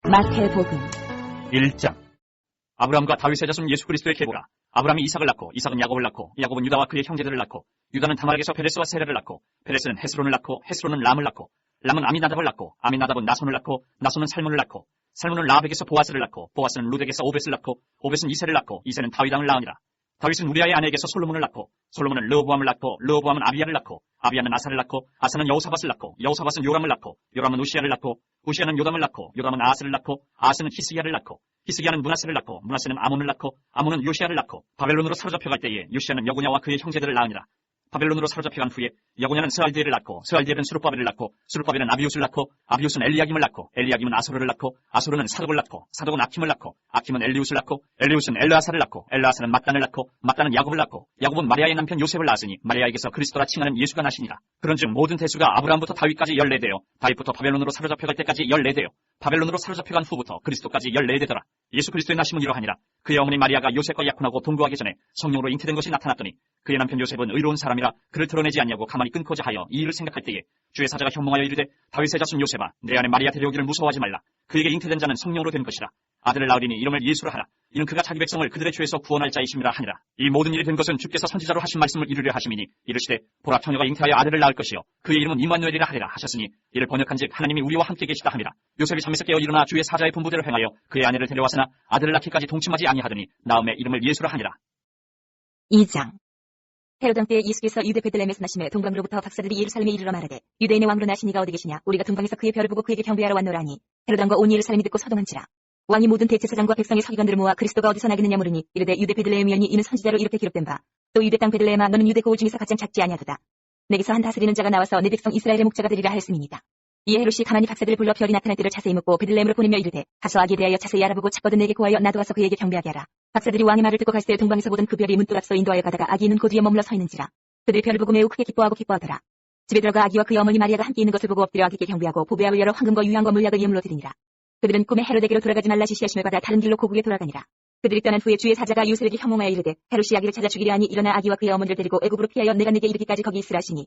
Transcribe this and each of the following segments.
마태복음 1장. 아브라함과 다윗의 자손 예수 그리스도의 계보라. 아브라함이 이삭을 낳고 이삭은 야곱을 낳고 야곱은 유다와 그의 형제들을 낳고 유다는 다말에게서 베레스와 세레를 낳고 베레스는 헤스론을 낳고 헤스론은 람을 낳고 람은 아미나답을 낳고 아미나답은 나손을 낳고 나손은 살몬을 낳고 살몬은 라합에게서 보아스를 낳고 보아스는 룻에게서 오벳을 낳고 오벳은 이새를 낳고 이새는 다윗 왕을 낳으니라. 다윗은 우리아의 아내에게서 솔로몬을 낳고 솔로몬은 르호보암을 낳고 르호보암은 아비야를 낳고 아비야는 아사를 낳고 아사는 여호사밧을 낳고 여호사밧은 요람을 낳고 요람은 우시야를 낳고 우시야는 요담을 낳고 요담은 아하스를 낳고 아하스는 히스기야를 낳고 히스기야는 므낫세를 낳고 므낫세는 아몬을 낳고 아몬은 요시야를 낳고 바벨론으로 사로잡혀갈 때에 요시야는 여고냐와 그의 형제들을 낳으니라. 바벨론으로 사로잡혀간 후에 여고냐는 스알디엘을 낳고 스알디엘은 스룹바벨을 낳고 스룹바벨은 아비웃을 낳고 아비웃은 엘리야김을 낳고 엘리야김은 아소르를 낳고 아소르는 사독을 낳고 사독은 아킴을 낳고 아킴은 엘리웃을 낳고 엘리웃은 엘르아사를 낳고 엘르아사는 mat단을 낳고 mat단은 야곱을 낳고 야곱은 마리아의 남편 요셉을 낳았으니 마리아에게서 그리스도라 칭하는 예수가 나시니라. 그런즉 모든 대수가 아브라함부터 다윗까지 14대요 다윗부터 바벨론으로 사로잡혀갈 때까지 14대요 바벨론으로 사로잡혀간 후부터 그리스도까지 14대더라. 예수 그리스도의 나심은 이러하니라. 그의 어머니 마리아가 요셉과 약혼하고 동거하기 전에 성령으로 잉태된 것이 나타났더니 그의 남편 요셉은 의로운 사람이라 그를 드러내지 않냐고 가만히 끊고자 하여 이 일을 생각할 때에 주의 사자가 현몽하여 이르되 다윗의 자손 요셉아 내 안에 마리아 데려오기를 무서워하지 말라. 그에게 잉태된 자는 성령으로 된 것이라. 아들을 낳으리니 이름을 예수라 하라. 이는 그가 자기 백성을 그들의 죄에서 구원할 자이심이라 하니라. 이 모든 일이 된 것은 주께서 선지자로 하신 말씀을 이루려 하심이니 이르시되 보라 처녀가 잉태하여 아들을 낳을 것이요 그의 이름은 임마누엘이라 하리라 하셨으니 이를 번역한즉 하나님이 우리와 함께 계시다 함이라. 요셉이 잠에서 깨어 일어나 주의 사자의 분부대로 행하여 그의 아내를 데려왔으나 아들을 낳기까지 동침하지 아니하더니 나음에 이름을 예수라 하니라. 2장. 헤롯 왕 때에 예수께서 유대 베들레헴에서 나심에 동방으로부터 박사들이 예루살렘에 이르러 말하되 유대인의 왕으로 나신 이가 어디 계시냐. 우리가 동방에서 그의 별을 보고 그에게 경배하러 왔노라니. 헤롯 왕과 온 예루살렘이 듣고 서동한지라. 왕이 모든 대제사장과 백성의 서기관들을 모아 그리스도가 어디서 나겠느냐 물으니 이르되 유대 베들레헴이오니 이는 선지자로 이렇게 기록된 바 또 유대 땅 베들레헴아 너는 유대 고을 중에서 가장 작지 아니하도다. 내게서 한 다스리는 자가 나와서 내 백성 이스라엘의 목자가 되리라 하였음이니이다. 이에 헤롯이 가만히 박사들을 불러 별이 나타날 때를 자세히 묻고 베들레헴으로 보내며 이르되 가서 아기에 대하여 자세히 알아보고 찾거든 내게 구하여 나도 와서 그에게 경배하게 하라. 박사들이 왕의 말을 듣고 갈새 동방에서 보던 그 별이 문득 앞서 인도하여 가다가 아기 있는 곳 위에 머물러 서 있는지라. 그들이 별을 보고 매우 크게 기뻐하더라. 집에 들어가 아기와 그의 어머니 마리아가 함께 있는 것을 보고 엎드려 아기께 경배하고 보배압을 열어 황금과 유향과 물약을 예물로 드리니라. 그들은 꿈에 헤롯에게로 돌아가지 말라 지시하심을 받아 다른 길로 고국에 돌아가니라. 그들이 떠난 후에 주의 사자가 요셉에게 현몽하여 이르되 헤롯이 아기를 찾아 죽이려 하니 일어나 아기와 그의 어머니를 데리고 애굽으로 피하여 내가 네게 이르기까지 거기 있으라 하시니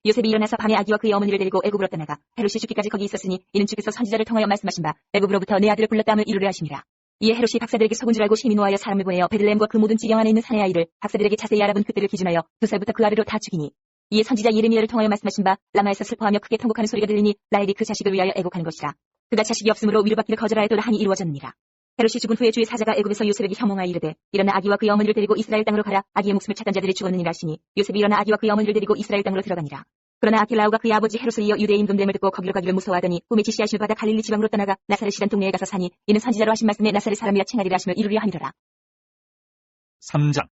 요셉이 일어나서 밤에 아기와 그의 어머니를 데리고 애굽으로 떠나가 헤롯이 죽기까지 거기 있었으니 이는 주께서 선지자를 통하여 말씀하신 바 애굽으로부터 내 아들을 불렀다함을 이루려 하심이라. 이에 헤롯이 박사들에게 속은 줄 알고 심히 노하여 사람을 보내어 베들레헴과 그 모든 지경 안에 있는 산의 아이를 박사들에게 자세히 알아본 그때를 기준하여 2살부터 그 아래로 다 죽이니 이에 선지자 예레미야를 통하여 말씀하신 바 라마에서 슬퍼하며 크게 통곡하는 소리가 들리니 라헬이 그 자식을 위하여 애곡하는 것이라. 그가 자식이 없으므로 위로받기를 거절하였더라 하니 이루어졌느니라. 헤롯이 죽은 후에 주의 사자가 애굽에서 요셉에게 현몽하여 이르되 일어나 아기와 그의 어머니를 데리고 이스라엘 땅으로 가라. 아기의 목숨을 찾던 자들이 죽었느니라 하시니 요셉이 일어나 아기와 그의 어머니를 데리고 이스라엘 땅으로 들어가니라. 그러나 아킬라오가 그의 아버지 헤롯을 이어 유대인 임금됨을 듣고 거기로 가기를 무서워하더니 꿈에 지시하심을 받아 갈릴리 지방으로 떠나가 나사렛이란 동네에 가서 사니 이는 선지자로 하신 말씀에 나사렛 사람이라 칭하리라 하심을 이루려 함이로라. 3장.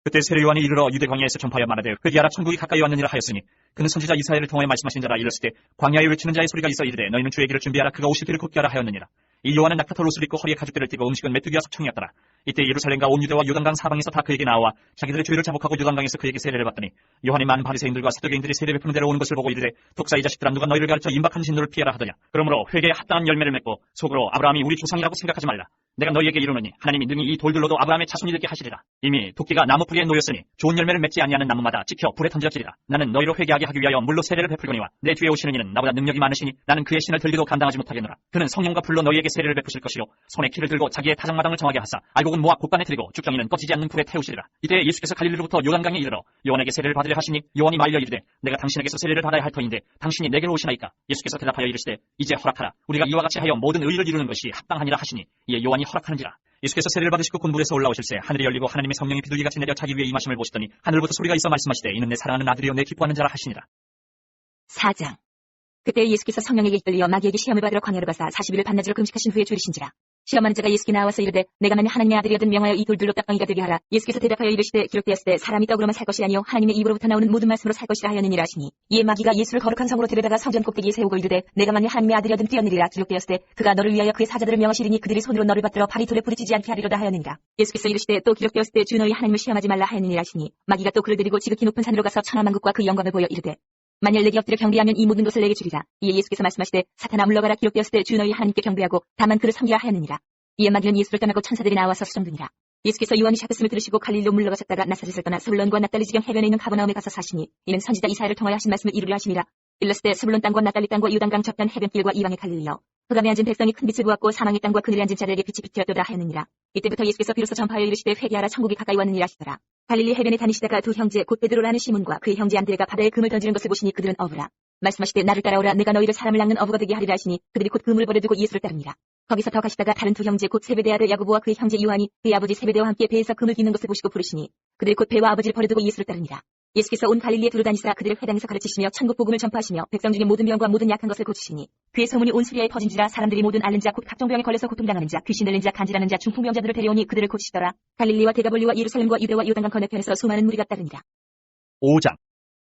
그때 세례 요한이 이르러 유대 광야에서 전파하여 말하되 회개하라 천국이 가까이 왔느니라 하였으니 그는 선지자 이사야를 통하여 말씀하신 자라. 이르시되 광야에 외치는 자의 소리가 있어 이르되 너희는 주의 길을 준비하라. 그가 오실 길을 굽게 하라 하였느니라. 이 요한은 낙타털 옷을 입고 허리에 가죽대를 띠고 음식은 메뚜기와 석청이었더라. 이때 예루살렘과 온 유대와 요단강 사방에서 다 그에게 나와 자기들의 죄를 자복하고 요단강에서 그에게 세례를 받더니 요한이 많은 바리새인들과 사두개인들이 세례 베푸는 데로 오는 것을 보고 이르되 독사 이 자식들아 누가 너희를 가르쳐 임박한 진노를 피하라 하더냐. 그러므로 회개에 합당한 열매를 맺고 속으로 아브라함이 우리 조상이라고 생각하지 말라. 내가 너희에게 이르노니 하나님이 능히 이 돌들로도 아브라함의 자손이 되게 하시리라. 이미 도끼가 나무 뿌리에 놓였으니 좋은 열매를 맺지 아니하는 나무마다 찍혀 불에 던져지리라. 나는 너희로 회개하게 하기 위하여 물로 세례를 베풀거니와 내 뒤에 오시는 이는 나보다 능력이 많으시니 나는 그의 신을 들기도 감당하지 못하겠노라. 그는 성령과 불로 너희에게 세례를 베푸실 것이요 손에 키를 들고 자기의 타작마당을 정하게 하사 알곡은 모아 곳간에 들이고 쭉정이는 꺼지지 않는 불에 태우시리라. 이때 예수께서 갈릴리로부터 요단강에 이르러 요한에게 세례를 받으려 하시니 요한이 말려 이르되 내가 당신에게서 세례를 받아야 할 터인데 당신이 내게로 오시나이까. 예수께서 대답하여 이르시되 이제 허락하라. 우리가 이와 같이 하여 모든 의를 이루는 것이 합당하니라 하시니 이에 요한이 허락하는지라. 예수께서 세례를 받으시고 군부에서 올라오실새 하늘이 열리고 하나님의 성령이 비둘기같이 내려 자기 위에 임하심을 보시더니 하늘부터 소리가 있어 말씀하시되 이는 내 사랑하는 아들이요 내 기뻐하는 자라 하시니라. 4장. 그때 예수께서 성령에게 이끌려 마귀에게 시험을 받으러 광야로 가사 40일을 반나절로 금식하신 후에 줄이신지라. 시험하는 자가 예수께 나와서 이르되 내가 만일 하나님의 아들이거든 명하여 이 돌들로 떡덩이가 되게 하라. 예수께서 대답하여 이르시되 기록되었을 때 사람이 떡으로만 살 것이 아니요 하나님의 입으로부터 나오는 모든 말씀으로 살 것이라 하였느니라 하시니 이에 마귀가 예수를 거룩한 성으로 데려다가 성전 꼭대기에 세우고 이르되 내가 만일 하나님의 아들이거든 뛰어내리라. 기록되었을 때 그가 너를 위하여 그의 사자들을 명하시리니 그들이 손으로 너를 받들어 발이 돌에 부딪히지 않게 하리로다 하였느니라. 예수께서 이르시되 또 기록되었을 때 주 너희 하나님을 시험하지 말라 하였느니라 하시니 마귀가 또 그를 데리고 지극히 높은 산으로 가서 천하만국과 그 영광을 보여 이르되 만일 내게 엎드려 경배하면 이 모든 것을 내게 주리라. 이에 예수께서 말씀하시되 사탄아 물러가라. 기록되었을 때 주 너희 하나님께 경배하고 다만 그를 섬기라 하였느니라. 이에 마귀는 예수를 떠나고 천사들이 나와서 수정되니라. 예수께서 요한이 샤크스을 들으시고 갈릴리로 물러가셨다가 나사렛을 떠나 스불론과 납달리 지경 해변에 있는 가버나움에 가서 사시니 이는 선지자 이사야를 통하여 하신 말씀을 이루려 하심이라. 일렀을 때 스불론 땅과 납달리 땅과 유단강 접단 해변길과 이방의 갈릴리여 흑암에 앉은 백성이 큰 빛을 보았고 사망의 땅과 그늘에 앉은 자들에게 빛이 비추었도다 하였느니라. 이때부터 예수께서 비로소 전파하여 이르시되 회개하라 천국이 가까이 왔느니라 하시더라. 갈릴리 해변에 다니시다가 두 형제 곧 베드로라는 시몬과 그의 형제 안드레가 바다에 금을 던지는 것을 보시니 그들은 어부라. 말씀하시되 나를 따라오라 내가 너희를 사람을 낚는 어부가 되게 하리라 하시니 그들이 곧 그물을 버려두고 예수를 따릅니다. 거기서 더 가시다가 다른 두 형제 곧 세베대의 아들 야고보와 그의 형제 요한이 그의 아버지 세베대와 함께 배에서 금을 깃는 것을 보시고 부르시니 그들이 곧 배와 아버지를 버려두고 예수를 따릅니다. 예수께서 온 갈릴리에 두루 다니사 그들을 회당에서 가르치시며 천국 복음을 전파하시며 백성 중에 모든 병과 모든 약한 것을 고치시니 그의 소문이 온 수리아에 퍼진지라 사람들이 모든 앓는 자 곧 각종 병에 걸려서 고통당하는 자 귀신 들린 자 간질하는 자 중풍병자들을 데려오니 그들을 고치시더라. 갈릴리와 데가볼리와 예루살렘과 유대와 요단강 건너편에서 수많은 무리가 따르니라. 5장.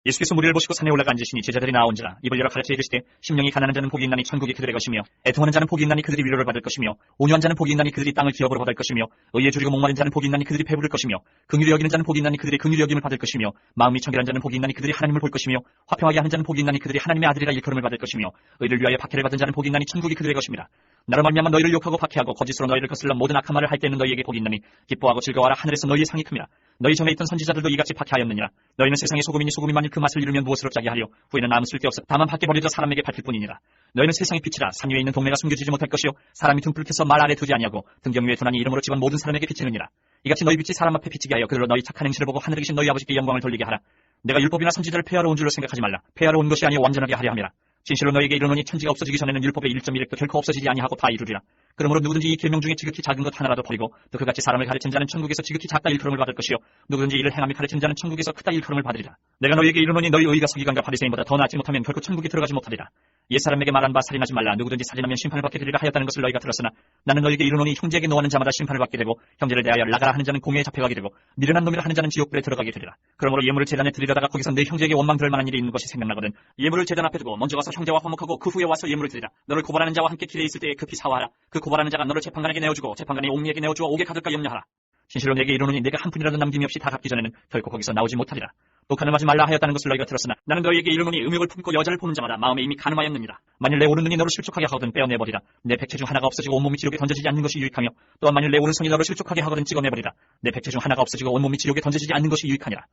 예수께서 무리를 보시고 산에 올라가 앉으시니 제자들이 나온지라 입을 열어 가르쳐 이르시되 심령이 가난한 자는 복이 있나니 천국이 그들의 것이며 애통하는 자는 복이 있나니 그들이 위로를 받을 것이며 온유한 자는 복이 있나니 그들이 땅을 기업으로 받을 것이며 의에 줄이고 목마른 자는 복이 있나니 그들이 배부를 것이며 긍휼히 여기는 자는 복이 있나니 그들이 긍휼히 여김을 받을 것이며 마음이 청결한 자는 복이 있나니 그들이 하나님을 볼 것이며 화평하게 하는 자는 복이 있나니 그들이 하나님의 아들이라 일컬음을 받을 것이며 의를 위하여 박해를 받은 자는 복이 있나니 천국이 그들의 것입니다. 나로 말미암아 너희를 욕하고 박해하고 거짓으로 너희를 거슬러 모든 악한 말을 할 때는 너희에게 복이 있나니 기뻐하고 즐거워하라 하늘에서 너희의 상이 큽니다. 너희 전에 있던 선지자들도 이같이 박해하였느니라. 너희는 세상의 소금이니 소금이 만일 그 맛을 잃으면 무엇으로 짜게 하려. 후에는 아무 쓸데없어 다만 밖에 버려져 사람에게 밟힐 뿐이니라. 너희는 세상의 빛이라. 산 위에 있는 동네가 숨겨지지 못할 것이요 사람이 등불켜서 말 아래 두지 아니하고 등경 위에 두나니 이름으로 집은 모든 사람에게 비치느니라. 이같이 너희 빛이 사람 앞에 비치게 하여 그들로 너희 착한 행실을 보고 하늘에 계신 너희 아버지께 영광을 돌리게 하라. 내가 율법이나 선지자를 폐하러 온 줄로 생각하지 말라. 폐하러 온 것이 아니요 완전하게 하려 함이라. 진실로 너희에게 이르노니 천지가 없어지기 전에는 율법의 1.1획도 결코 없어지지 아니하고 다 이루리라. 그러므로 누구든지 이 계명 중에 지극히 작은 것 하나라도 버리고 또 그같이 사람을 가르치는 자는 천국에서 지극히 작다 일컬음을 받을 것이요 누구든지 이를 행함이 가르치는 자는 천국에서 크다 일컬음을 받으리라. 내가 너희에게 이르노니 너희 의가 서기관과 바리새인보다 더 낫지 못하면 결코 천국에 들어가지 못하리라. 옛사람에게 말한 바 살인하지 말라. 누구든지 살인하면 심판을 받게 되리라 하였다는 것을 너희가 들었으나 나는 너희에게 이르노니 형제에게 노하는 자마다 심판을 받게 되고 형제를 대하여 나가라 하는 자는 공회에 잡혀가게 되고 미련한 놈이라 하는 자는 지옥불에 들어가게 되리라. 그러므로 예물을 제단에 드리려다가 거기서 내 형제에게 원망 들을 만한 일이 있는 것이 생각나거든 예물을 제단 앞에 두고 먼저 가서 형제와 화목하고 그 후에 와서 예물을 드리라. 너를 고발하는 자와 함께 길에 있을 때에 급히 사화하라. 그 고발하는 자가 너를 재판관에게 내어주고 재판관이 옥리에게 내어주어 옥에 가둘까 염려하라. 진실로 내게 이르노니 내가 한 푼이라도 남김이 없이 다 갚기 전에는 결코 거기서 나오지 못하리라. 또 가늠하지 말라 하였다는 것을 너희가 들었으나 나는 너희에게 이르노니 음욕을 품고 여자를 보는 자마다 마음에 이미 가늠하였느니라. 만일 내 오른눈이 너를 실족하게 하거든 빼어내버리라. 내 백체 중 하나가 없어지고 온몸이 지옥에 던져지지 않는 것이 유익하며 또한 만일 내 오른손이 너를 실족하게 하거든 찍어내버리라. 내 백체 중 하나가 없어지고 온몸이 지옥에 던져지지 않는 것이 유익하니라.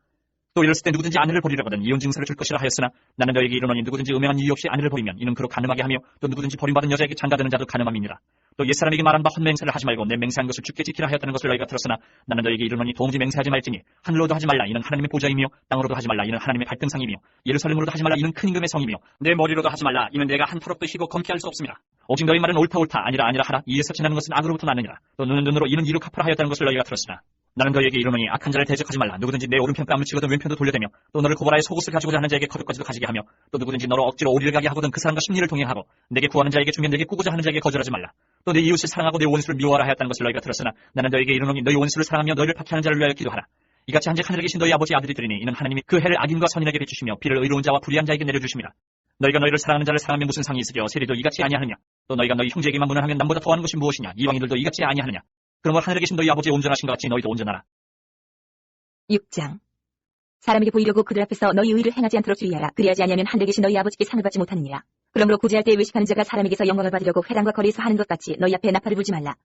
또 이랬을 때 누구든지 아내를 버리려거든 이혼 증서를 줄 것이라 하였으나 나는 너희에게 이르노니 누구든지 음행한 이유 없이 아내를 버리면 이는 그로 가늠하게 하며 또 누구든지 버림받은 여자에게 장가드는 자도 가늠함이니라. 또 옛사람에게 말한 바 헛맹세를 하지 말고 내 맹세한 것을 주께 지키라 하였다는 것을 너희가 들었으나 나는 너희에게 이르노니 도무지 맹세하지 말지니 하늘로도 하지 말라 이는 하나님의 보좌이며 땅으로도 하지 말라 이는 하나님의 발등상이며 예루살렘으로도 하지 말라 이는 큰 임금의 성이며 내 머리로도 하지 말라 이는 내가 한 털없도 희고 검게 할 수 없음이라. 오직 너희 말은 옳다 아니라 하라. 이에서 지나는 것은 악으로부터 나느니라. 또 눈은 눈으로 이는 이로 갚으라 하였다는 것을 너희가 들었으나 나는 너희에게 이르노니 악한 자를 대적하지 말라. 누구든지 내 오른편 뺨을 치거든 왼편도 돌려대며 또 너를 고발하여 속옷을 가지고자 하는 자에게 겉옷까지도 가지게 하며 또 누구든지 너로 억지로 오리를 가게 하거든 그 사람과 심리를 동행하고 내게 구하는 자에게 주면 내게 꾸고자 하는 자에게 거절하지 말라. 또 내 이웃을 사랑하고 내 원수를 미워하라 하였다는 것을 너희가 들었으나 나는 너희에게 이르노니 너희 원수를 사랑하며 너희를 박해하는 자를 위하여 기도하라. 이같이 한즉 하늘에 계신 너희 아버지 아들이 되리니 이는 하나님이 그 해를 악인과 선인에게 비추시며 비를 의로운 자와 불의한 자에게 내려주심이라. 너희가 너희를 사랑하는 자를 사랑하면 무슨 상이 있으려 세리도 이같이 아니하느냐. 또 너희가 너희 형제에게만 무난하면 남보다 더하는 것이 무엇이냐. 이방인들도 이같이 아니하느냐. 그러므로 하늘에 계신 너희 아버지의 온전하신 것 같이 너희도 온전하라. 6장. 사람에게 보이려고 그들 앞에서 너희 의를 행하지 않도록 주의하라. 그리하지 아니하면 하늘에 계신 너희 아버지께 상을 받지 못하느니라. 그러므로 구제할 때 외식하는 자가 사람에게서 영광을 받으려고 회당과 거리에서 하는 것 같이 너희 앞에 나팔을 불지 말라.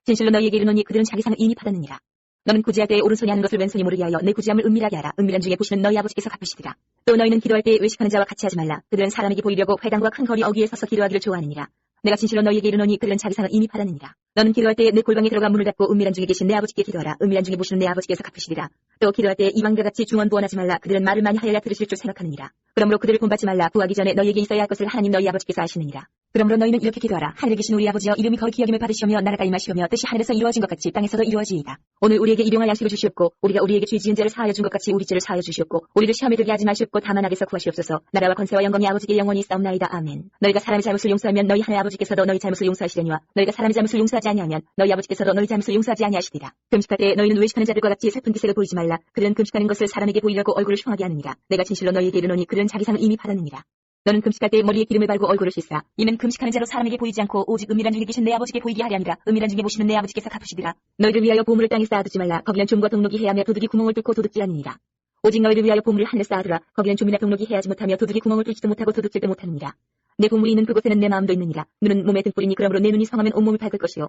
진실로 너희에게 이르노니 그들은 자기 상을 이미 받았느니라. 너는 구제할 때에 오른손이 하는 것을 왼손이 모르게 하여 내 구제함을 은밀하게 하라. 은밀한 중에 보시는 너희 아버지께서 갚으시리라. 또 너희는 기도할 때에 외식하는 자와 같이 하지 말라. 그들은 사람에게 보이려고 회당과 큰 거리 어귀에 서서 기도하기를 좋아하느니라. 내가 진실로 너희에게 이르노니 그들은 자기 상을 이미 받았느니라. 너는 기도할 때에 내 골방에 들어가 문을 닫고 은밀한 중에 계신 내 아버지께 기도하라. 은밀한 중에 보시는 내 아버지께서 갚으시리라. 또 기도할 때에 이방인과 같이 중언부언하지 말라. 그들은 말을 많이 하여야 들으실 줄 생각하느니라. 그러므로 그들을 본받지 말라. 구하기 전에 너희에게 있어야 할 것을 하나님 너희 아버지께서 아시느니라. 그러므로 너희는 이렇게 기도하라. 하늘에 계신 우리 아버지여 이름이 거룩히 여김을 받으시오며 나라가 임하시오며 뜻이 하늘에서 이루어진 것 같이 땅에서도 이루어지이다. 오늘 우리에게 일용할 양식을 주시옵고 우리가 우리에게 죄 지은 죄를 사하여 준 것 같이 우리 죄를 사하여 주시옵고 우리를 시험에 들게 하지 마시옵고 다만 악에서 구하시옵소서. 나라와 권세와 영광이 아버지께 영원히 있사옵나이다. 아멘. 너희가 사람의 잘못을 용서하면 너희 하나의 아버지께서도 너희 잘못을 용서하시려니와 너희가 사람의 잘못을 용서하지 아니하면 너희 아버지께서도 너희 잘못을 용서하지 아니하시리라. 금식할 때 너희는 외식하는 자들과 같이 슬픈 기색을 보이지 말라. 그들은 금식하는 것을 사람에게 보이려고 얼굴을 흉하게 하느니라. 내가 진실로 너희에게 이르노니 그들은 자기 상을 이미 받았느니라. 너는 금식할 때 머리에 기름을 바르고 얼굴을 씻으라. 이는 금식하는 자로 사람에게 보이지 않고 오직 은밀한 중에 계신 내 아버지께 보이게 하려 함이라. 은밀한 중에 보시는 내 아버지께서 갚으시리라. 너희를 위하여 보물을 땅에 쌓아두지 말라. 거기는 좀과 동록이 해하며 도둑이 구멍을 뚫고 도둑질하느니라. 오직 너희를 위하여 보물을 하늘에 쌓아두라. 거기는 좀이나 동록이 해하지 못하며 도둑이 구멍을 뚫지도 못하고 도둑질도 못하느니라. 내 보물이 있는 그곳에는 내 마음도 있느니라. 눈은 몸의 등불이니 그러므로 내 눈이 성하면 온몸을 밝을 것이요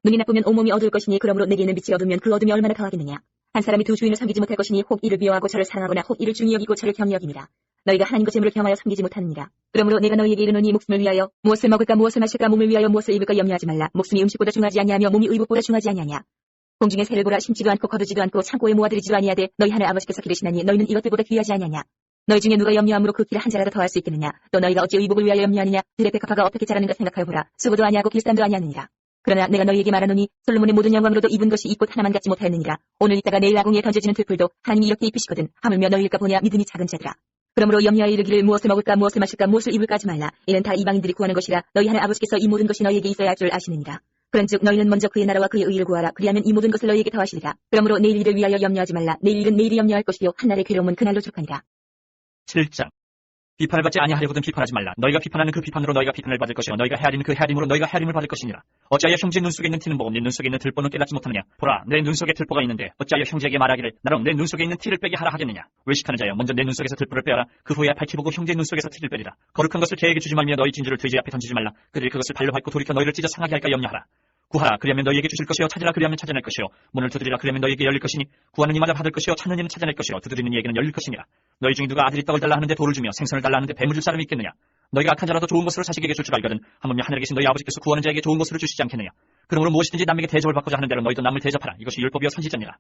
눈이 나쁘면 온몸이 어두울 것이니 그러므로 내게 있는 빛이 어두면 그 어둠이 얼마나 더하겠느냐. 한 사람이 두 주인을 섬기지 못할 것이니 혹 이를 미워하고 저를 사랑하거나 혹 이를 중히 여기고 저를 경히 여김이라. 너희가 하나님과 재물을 겸하여 섬기지 못하느니라. 그러므로 내가 너희에게 이르노니 목숨을 위하여 무엇을 먹을까 무엇을 마실까 몸을 위하여 무엇을 입을까 염려하지 말라. 목숨이 음식보다 중하지 아니하며 몸이 의복보다 중하지 아니하냐. 공중에 새를 보라. 심지도 않고 거두지도 않고 창고에 모아들이지도 아니하되 너희 하늘 아버지께서 기르시나니 너희는 이것들보다 귀하지 아니하냐. 너희 중에 누가 염려함으로 그 길을 한 자라도 더할 수 있겠느냐. 또 너희가 어찌 의복을 위하여 염려하느냐. 들의 백합화가 어떻게 자라는가 생각하여 보라. 수고도 아니하고 길쌈도 아니하느니라. 그러나 내가 너희에게 말하노니 솔로몬의 모든 영광으로도 입은 것이 이 꽃 하나만 갖지 못하였느니라. 오늘 있다가 내일 아궁이에 던져지는 들풀도 하나님이 이렇게 입히시거든. 하물며 너희일까 보냐. 믿음이 작은 자들아. 그러므로 염려하여 이르기를 무엇을 먹을까 무엇을 마실까 무엇을 입을까 하지 말라. 이는 다 이방인들이 구하는 것이라. 너희 하늘 아버지께서 이 모든 것이 너희에게 있어야 할 줄 아시느니라. 그런즉 너희는 먼저 그의 나라와 그의 의를 구하라. 그리하면 이 모든 것을 너희에게 더하시리라. 그러므로 내일 일을 위하여 염려하지 말라. 내일 일은 내일이 염려할 것이요 한날의 괴로움은 그날로 족하니라. 7장. 비판을 받지 아니하려거든 비판하지 말라. 너희가 비판하는 그 비판으로 너희가 비판을 받을 것이요 너희가 헤아리는 그 헤아림으로 너희가 헤아림을 받을 것이니라. 어찌하여 형제의 눈 속에 있는 티는 보고 네 눈 속에 있는 들보는 깨닫지 못하느냐. 보라, 내 눈 속에 들보가 있는데 어찌하여 형제에게 말하기를 나로 내 눈 속에 있는 티를 빼게 하라 하겠느냐. 외식하는 자여, 먼저 내 눈 속에서 들보를 빼어라. 그 후에 밝히보고 형제의 눈 속에서 티를 빼리라. 거룩한 것을 개에게 주지 말며 너희 진주를 돼지 앞에 던지지 말라. 그들이 그것을 발로 밟고 돌이켜 너희를 찢어 상하게 할까 염려하라. 구하라, 그리하면 너희에게 주실 것이요 찾으라, 그리하면 찾아낼 것이요 문을 두드리라, 그리하면 너희에게 열릴 것이니 구하는 이마다 받을 것이요 찾는 이는 찾아낼 것이요 두드리는 이에게는 열릴 것이니라. 너희 중에 누가 아들이 떡을 달라 하는데 돌을 주며 생선을 달라 하는데 뱀을 줄 사람이 있겠느냐. 너희가 악한 자라도 좋은 것으로 자식에게 줄 줄 알거든 하물며 하늘에 계신 너희 아버지께서 구하는 자에게 좋은 것으로 주시지 않겠느냐. 그러므로 무엇이든지 남에게 대접을 받고자 하는 대로 너희도 남을 대접하라. 이것이 율법이요 선지자니라.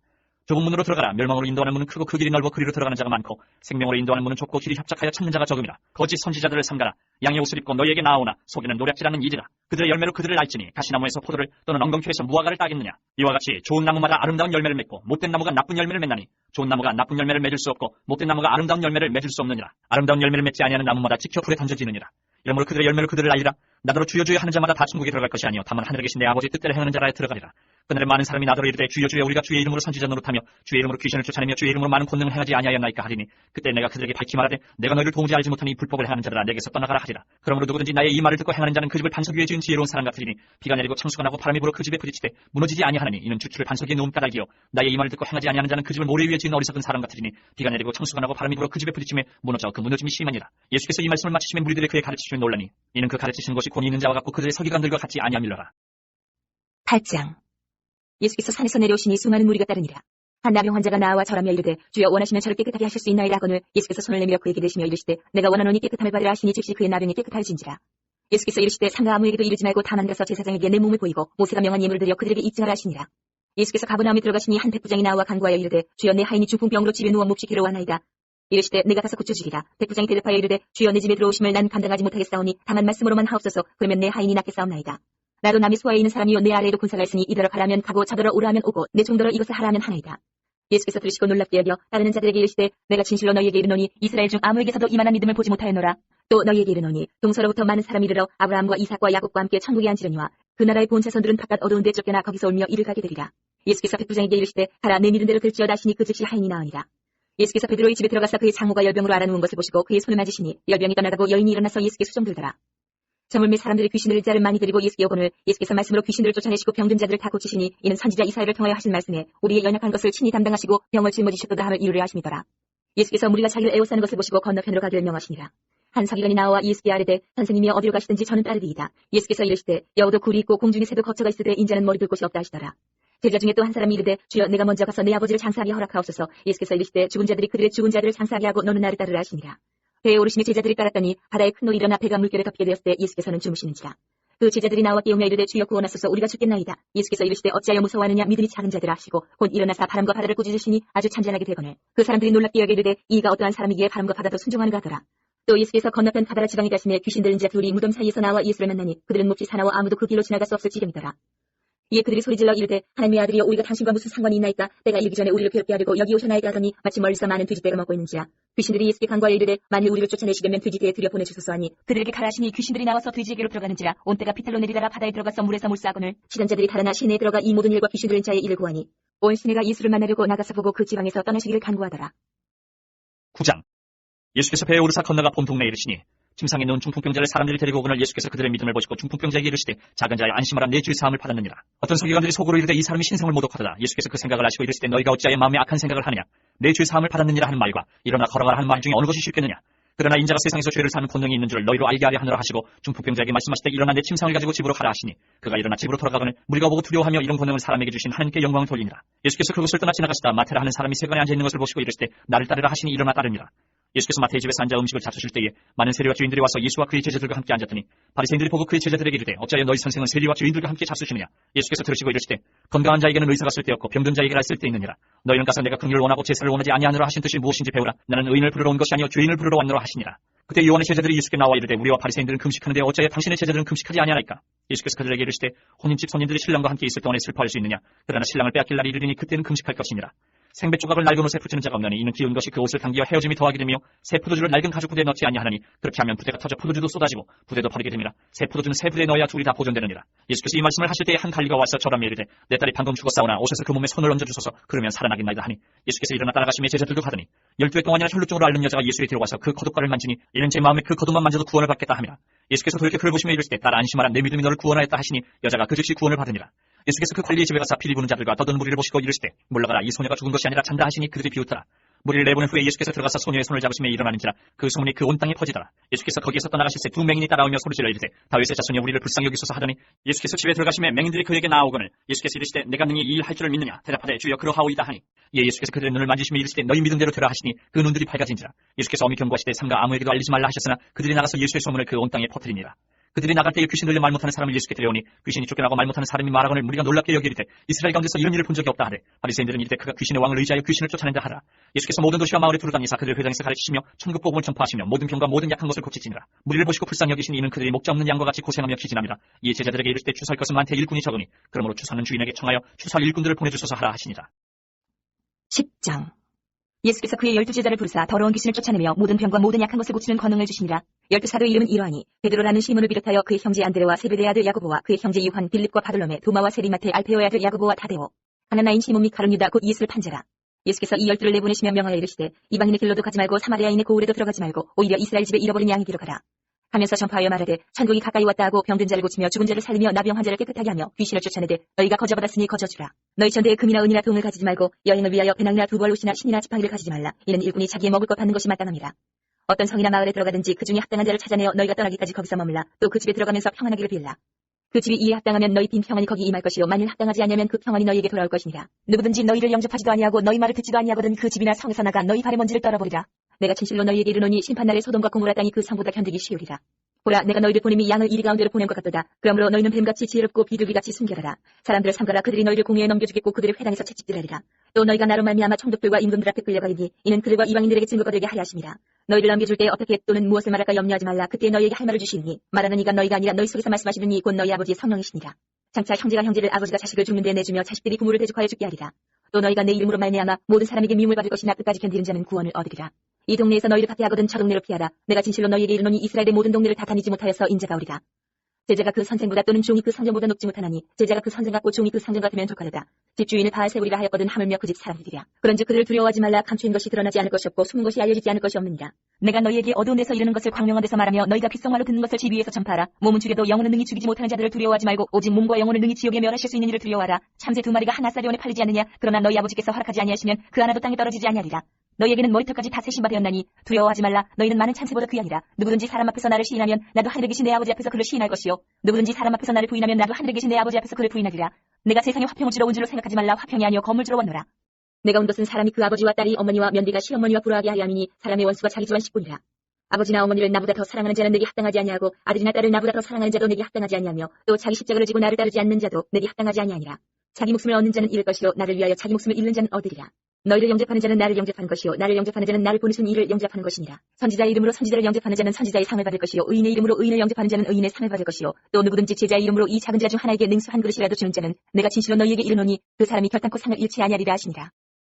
좁은 문으로 들어가라. 멸망으로 인도하는 문은 크고 그 길이 넓어 그리로 들어가는 자가 많고 생명으로 인도하는 문은 좁고 길이 협착하여 찾는 자가 적음이라. 거짓 선지자들을 삼가라. 양의 옷을 입고 너희에게 나아오나 속에는 노략질하는 이지라. 그들의 열매로 그들을 알지니 가시나무에서 포도를 또는 엉겅퀴에서 무화과를 따겠느냐. 이와 같이 좋은 나무마다 아름다운 열매를 맺고 못된 나무가 나쁜 열매를 맺나니 좋은 나무가 나쁜 열매를 맺을 수 없고 못된 나무가 아름다운 열매를 맺을 수 없느니라. 아름다운 열매를 맺지 아니하는 나무마다 찍혀 불에 던져지느니라. 이러므로 그들의 열매로 그들을 알리라. 나더러 주여 주여 하는 자마다 다 천국에 들어갈 것이 아니요 다만 하늘에 계신 내 아버지 뜻대로 행하는 자라에 들어가리라. 그날에 많은 사람이 나더러 이르되 주여 주여 우리가 주의 이름으로 선지자 노릇하며 주의 이름으로 귀신을 쫓아내며 주의 이름으로 많은 권능을 행하지 아니하였나이까 하리니 그때 내가 그들에게 밝히 말하되 내가 너희를 도무지 알지 못하니 불법을 행하는 자들아 내게서 떠나가라 하리라. 그러므로 누구든지 나의 이 말을 듣고 행하는 자는 그 집을 반석 위에 지은 지혜로운 사람 같으리니 비가 내리고 창수가 나고 바람이 불어 그 집에 부딪히되 무너지지 아니하나니 이는 주추를 반석 위에 놓은 까닭이요 나의 이 말을 듣고 행하지 아니하는 자는 그 집을 모래 위에 지은 어리석은 사람 같으리니 비가 내리고 창수가 나고 바람이 불어 그 집에 부딪히며 무너져 그 무너짐이 심하니라. 예수께서 이 말씀을 마치시면 무리들이 그의 가르치심에 놀라니 이는 그 가르치시는 것이 권위 있는 자와 같고 그들의 서기관들과 같지 아니함일러라. 8장. 예수께서 산에서 내려오시니 수많은 무리가 따르니라. 한 나병 환자가 나와 절하며 이르되 주여 원하시면 저를 깨끗하게 하실 수 있나이다 하거늘 예수께서 손을 내밀어 그에게 대시며 이르시되 내가 원하노니 깨끗함을 받으라 하시니 즉시 그의 나병이 깨끗할진지라. 예수께서 이르시되 상가 아무에게도 이르지 말고 다만 가서 제사장에게 내 몸을 보이고 모세가 명한 예물을 드려 그들에게 입증하라 하시니라. 예수께서 가버나움에 들어가시니 한 백부장이 나와 간구하여 이르되 주여 내 하인이 중풍병으로 집에 누워 몹시 괴로워하나이다. 이르시되 내가 가서 고쳐주리라. 백부장이 대답하여 이르되 주여 내 집에 들어오심을 난 감당하지 못하겠사오니 다만 말씀으로만 하옵소서. 그러면 내 하인이 낫겠사옵나이다. 나도 남의 소아에 있는 사람이요 내 아래에도 군사가 있으니 이더러 가라면 가고 저더러 오라 하면 오고 내 종더러 이것을 하라 하면 하나이다. 예수께서 들으시고 놀랍게 여겨 따르는 자들에게 이르시되 내가 진실로 너희에게 이르노니 이스라엘 중 아무에게서도 이만한 믿음을 보지 못하였노라. 또 너희에게 이르노니 동서로부터 많은 사람이 이르러 아브라함과 이삭과 야곱과 함께 천국에 앉으려니와 그 나라의 본 자손들은 바깥 어두운 데 쫓겨나 거기서 울며 이를 가게 되리라. 예수께서 백부장에게 이르시되 가라 내 믿은 대로 될지어다 하시니 그 즉시 하인이 나으니라. 예수께서 베드로의 집에 들어가서 그의 장모가 열병으로 알아누운 것을 보시고 그의 손을 맞으시니 열병이 떠나가고 여인이 일어나서 예수께 수종들더라. 저물매 사람들이 귀신을 자를 많이 드리고 예수께 오거늘 예수께서 말씀으로 귀신들을 쫓아내시고 병든 자들을 다 고치시니 이는 선지자 이사야를 통하여 하신 말씀에 우리의 연약한 것을 친히 담당하시고 병을 짊어지셨도다 함을 이루려 하심이더라. 예수께서 무리가 자기를 애워싸는 것을 보시고 건너편으로 가기를 명하시니라. 한 서기관이 나와 예수께 아뢰되 선생님이 어디로 가시든지 저는 따르리이다. 예수께서 이르시되 여우도 굴이 있고 공중에 새도 거처가 있으되 인자는 머리 둘 곳이 없다 하시더라. 제자 중에 또 한 사람이 이르되 주여 내가 먼저 가서 내 아버지를 장사하게 허락하옵소서. 예수께서 이르시되 죽은 자들이 그들의 죽은 자들을 장사하게 하고 너는 나를 따르라 하시니라. 배에 오르시며 제자들이 따랐더니 바다에 큰 놀이 일어나 배가 물결에 덮이게 되었을 때 예수께서는 주무시는지라. 그 제자들이 나와 깨우며 이르되 주여 구원하소서 우리가 죽겠나이다. 예수께서 이르시되 어찌하여 무서워하느냐 믿음이 작은 자들아 하시고 곧 일어나사 바람과 바다를 꾸짖으시니 아주 찬잔하게 되거늘 그 사람들이 놀랍게 여겨 이르되 이가 어떠한 사람이기에 바람과 바다도 순종하는가 하더라. 또 예수께서 건너편 바다라 지방에 가시며 귀신 들린 자 둘이 무덤 사이에서 나와 예수를 만나니 그들은 몹시 사나워 아무도 그 길로 지나갈 수 없을 지경이더라. 이에 그들이 소리질러 이르되 하나님의 아들이여 우리가 당신과 무슨 상관이 있나이까. 때가 이르기 전에 우리를 괴롭게 하려고 여기 오셔나이까 하더니 마치 멀리서 많은 돼지떼가 먹고 있는지라. 귀신들이 예수께 간구하여 이르되 만일 우리를 쫓아내시려면 돼지떼에 들여 보내주소서 하니 그들에게 가라 하시니 귀신들이 나와서 돼지에게로 들어가는지라. 온 때가 피탈로 내리다가 바다에 들어가서 물에서 물싸거늘 치던자들이 달아나 시내에 들어가 이 모든 일과 귀신 들린 자의 일을 구하니 온 시내가 예수를 만나려고 나가서 보고 그 지방에서 떠나시기를 간구하더라. 9장. 예수께서 배에 오르사 건너가 본 동네에 이르시니 침상에 누운 중풍병자를 사람들이 데리고 오거늘 예수께서 그들의 믿음을 보시고 중풍병자에게 이르시되 작은 자여 안심하라 내 죄 사함을 받았느니라. 어떤 서기관들이 속으로 이르되 이 사람이 신성을 모독하더라. 예수께서 그 생각을 아시고 이르시되 너희가 어찌하여 마음에 악한 생각을 하느냐. 내 죄 사함을 받았느니라 하는 말과 일어나 걸어가라 하는 말 중에 어느 것이 쉽겠느냐. 그러나 인자가 세상에서 죄를 사는 권능이 있는 줄 너희로 알게 하려 하느라 하시고 중풍병자에게 말씀하시되 일어나 내 침상을 가지고 집으로 가라 하시니 그가 일어나 집으로 돌아가거늘 무리가 보고 두려워하며 이런 권능을 사람에게 주신 하나님께 영광을 돌리니라. 예수께서 그곳을 떠나 지나가시다 마태라 하는 사람이 세간에 앉아 있는 것을 보시고 이르시되 나를 따르라 하시니 일어나 따르니라. 예수께서 마태의 집에서 앉아 음식을 잡수실 때에 많은 세리와 주인들이 와서 예수와 그의 제자들과 함께 앉았더니 바리새인들이 보고 그의 제자들에게 이르되 어찌하여 너희 선생은 세리와 주인들과 함께 잡수시느냐. 예수께서 들으시고 이르시되 건강한 자에게는 의사가 쓸데없고 병든 자에게라 쓸데있느니라. 너희는 가서 내가 긍휼을 원하고 제사를 원하지 아니하노라 하신 뜻이 무엇인지 배우라. 나는 의인을 부르러 온 것이 아니요 죄인을 부르러 왔노라 하시니라. 그때 요한의 제자들이 예수께 나와 이르되 우리와 바리새인들은 금식하는데 어찌하여 당신의 제자들은 금식하지 아니하나이까. 예수께서 그들에게 이르시되 혼인집 손님들이 신랑과 함께 있을 동안에 슬퍼할 수 있느냐. 그러나 신랑을 빼앗길 날이 이르리니 그때는 금식할 것이니라. 생배 조각을 낡은 옷에 붙이는 자가 없나니 이는 기운 것이 그 옷을 당기어 헤어짐이 더하게 되며 새 포도주를 낡은 가죽 부대에 넣지 아니하나니 그렇게 하면 부대가 터져 포도주도 쏟아지고 부대도 버리게 됩니다. 새 포도주는 새 부대에 넣어야 둘이 다 보존되느니라. 예수께서 이 말씀을 하실 때에 한 관리가 와서 저라며 이르되 내 딸이 방금 죽었사오나 오셔서 그 몸에 손을 얹어 주소서 그러면 살아나겠나이다 하니 예수께서 일어나 따라가시며 제자들도 가더니 12회 동안이나 혈루증으로 앓는 여자가 예수의 뒤로 와서 그 겉옷가를 만지니 이는 제 마음에 그 겉옷만 만져도 구원을 받겠다 하니라. 예수께서 돌이켜 그를 보시며 이르시되 딸아 안심하라 내 믿음이 너를 구원하였다 하시니 여자가 그 즉시 구원을 받으니라. 예수께서 그 관리의 집에 가사 피리 부는 자들과 떠드는 무리를 보시고 이르시되 물러가라 이 소녀가 죽은 것이 아니라 잔다 하시니 그들이 비웃더라. 무리를 내보낸 후에 예수께서 들어가서 소녀의 손을 잡으시며 일어나는지라 그 소문이 그 온 땅에 퍼지더라. 예수께서 거기에서 떠나가실새 두 맹인이 따라오며 소리질러 이르되 다윗의 자손이 우리를 불쌍히 여기소서 하더니 예수께서 집에 들어가시며 맹인들이 그에게 나아오거늘 예수께서 이르시되 내가 능히 이 일 할 줄을 믿느냐. 대답하되 주여 그러하오이다 하니 예수께서 그들의 눈을 만지시며 이르시되 너희 믿음대로 되라 하시니 그 눈들이 밝아진지라. 예수께서 엄히 경고하시되 삼가 아무에게도 알리지 말라 하셨으나 그들이 나가서 예수의 소문을 그 온 땅에 퍼뜨리니라. 그들이 나갈 때에 귀신 들려 말 못하는 사람을 예수께 데려오니 귀신이 쫓겨나고 말 못하는 사람이 말하거늘 무리가 놀랍게 여기리되 이스라엘 가운데서 이런 일을 본 적이 없다 하되 바리새인들은 이르되 그가 귀신의 왕을 의지하여 귀신을 쫓아낸다 하라. 예수께서 모든 도시와 마을에 두루다니사 그들 회당에서 가르치시며 천국 복음을 전파하시며 모든 병과 모든 약한 것을 고치시니라. 무리를 보시고 불쌍히 여기시니 이는 그들이 목자 없는 양과 같이 고생하며 기진함이라. 이에 제자들에게 이르시되 추수할 것은 많되 일꾼이 적으니 그러므로 추수하는 주인에게 청하여 추수할 일꾼들을 보내주소서 하라 하시니라. 10장. 예수께서 그의 12제자를 부르사 더러운 귀신을 쫓아내며 모든 병과 모든 약한 것을 고치는 권능을 주시니라. 12사도의 이름은 이러하니 베드로라는 시몬을 비롯하여 그의 형제 안드레와 세베대의 아들 야고보와 그의 형제 요한 빌립과 바돌로메 도마와 세리마테 알페오의 아들 야고보와 타데오 하나나인 시몬 및 가룟 유다 곧 예수를 판자라. 예수께서 이 12를 내보내시며 명하여 이르시되 이방인의 길로도 가지 말고 사마리아인의 고을에도 들어가지 말고 오히려 이스라엘 집에 잃어버린 양이기로 가라 하면서 전파하여 말하되 천국이 가까이 왔다 하고 병든 자를 고치며 죽은 자를 살리며 나병 환자를 깨끗하게 하며 귀신을 쫓아내되 너희가 거저받았으니 거저주라. 너희 전대에 금이나 은이나 동을 가지지 말고 여행을 위하여 배낭이나 두벌 옷이나 신이나 지팡이를 가지지 말라. 이는 일꾼이 자기의 먹을 것 받는 것이 마땅함이라. 어떤 성이나 마을에 들어가든지 그 중에 합당한 자를 찾아내어 너희가 떠나기까지 거기서 머물라. 또 그 집에 들어가면서 평안하기를 빌라. 그 집이 이에 합당하면 너희 빈 평안이 거기 임할 것이요 만일 합당하지 아니하면 그 평안이 너희에게 돌아올 것이니라. 누구든지 너희를 영접하지도 아니하고 너희 말을 듣지도 아니하거든 그 집이나 성에서 나가 너희 발의 먼지를 떨어버리라. 내가 진실로 너희에게 이르노니 심판날에 소돔과 고모라 땅이 그 성보다 견디기 쉬우리라. 보라 내가 너희를 보냄이 양을 이리 가운데로 보낸 것 같도다. 그러므로 너희는 뱀같이 지혜롭고 비둘기같이 순결하라. 사람들을 삼가라. 그들이 너희를 공회에 넘겨주겠고 그들의 회당에서 채찍질하리라. 또 너희가 나로 말미암아 총독들과 임금들 앞에 끌려가리니 이는 그들과 이방인들에게 증거가 되게 하려 하심이라. 너희를 넘겨줄 때 어떻게 또는 무엇을 말할까 염려하지 말라. 그때 너희에게 할 말을 주시니 말하는 이가 너희가 아니라 너희 속에서 말씀하시는 이 곧 너희 아버지의 성령이시니라. 장차 형제가 형제를 아버지가 자식을 죽는 데 내주며 자식들이 부모를 대적하여 죽게 하리라. 또 너희가 내 이름으로 말미암아 모든 사람에게 미움을 받을 것이나 끝까지 견디는 자는 구원을 얻으리라. 이 동네에서 너희를 박해하거든 저 동네를 피하라. 내가 진실로 너희에게 이르노니 이스라엘의 모든 동네를 다 다니지 못하여서 인자가 오리라. 제자가 그 선생보다 또는 종이 그 선생보다 높지 못하나니 제자가 그 선생 같고 종이 그 선생 같으면 좋거니와. 집주인을 바알세불이라 하였거든 하물며 그 집 사람들이랴. 그런즉 그들을 두려워하지 말라. 감추인 것이 드러나지 않을 것이 없고 숨은 것이 알려지지 않을 것이 없느니라. 내가 너희에게 어두운 데서 이르는 것을 광명한 데서 말하며 너희가 귓속말로 듣는 것을 집 위에서 전파하라. 몸은 죽여도 영혼은 능히 죽이지 못하는 자들을 두려워하지 말고 오직 몸과 영혼을 능히 지옥에 멸하실 수 있는 이를 두려워하라. 참새 2마리가 한 아사리온에 팔리지 않느냐. 그러나 너희 아버지께서 허락하지 아니하시면 그 하나도 땅에 떨어지지 아니하리라. 너희에게는 머리털까지 다 세신 바 되었나니 두려워하지 말라. 너희는 많은 참새보다 귀하니라. 누구든지 사람 앞에서 나를 시인하면 나도 하늘에 계신 내 아버지 앞에서 그를 시인할 것이요 누구든지 사람 앞에서 나를 부인하면 나도 하늘에 계신 내 아버지 앞에서 그를 부인하리라. 내가 세상에 화평을 주러 온 줄로 생각하지 말라. 화평이 아니요 건물 주러 왔노라. 내가 온 것은 사람이 그 아버지와 딸이 어머니와 며느리가 시어머니와 불화하게 하려 함이니 사람의 원수가 자기 집안 식구니라. 아버지나 어머니를 나보다 더 사랑하는 자는 내게 합당하지 아니하고 아들이나 딸을 나보다 더 사랑하는 자도 내게 합당하지 아니하며 또 자기 십자가를 지고 나를 따르지 않는 자도 내게 합당하지 아니하니라. 자기 목숨을 얻는 자는 잃을 것이요 나를 위하여 자기 목숨을 잃는 자는 얻으리라. 너희를 영접하는 자는 나를 영접하는 것이요 나를 영접하는 자는 나를 보내신 이를 영접하는 것이니라. 선지자의 이름으로 선지자를 영접하는 자는 선지자의 상을 받을 것이요 의인의 이름으로 의인을 영접하는 자는 의인의 상을 받을 것이요 또 누구든지 제자의 이름으로 이 작은 자 중 하나에게 능수 한 그릇이라도 주는 자는 내가 진실로 너희에게 이르노니 그 사람이 결단코 상을 잃지 아니하리라 하시니라.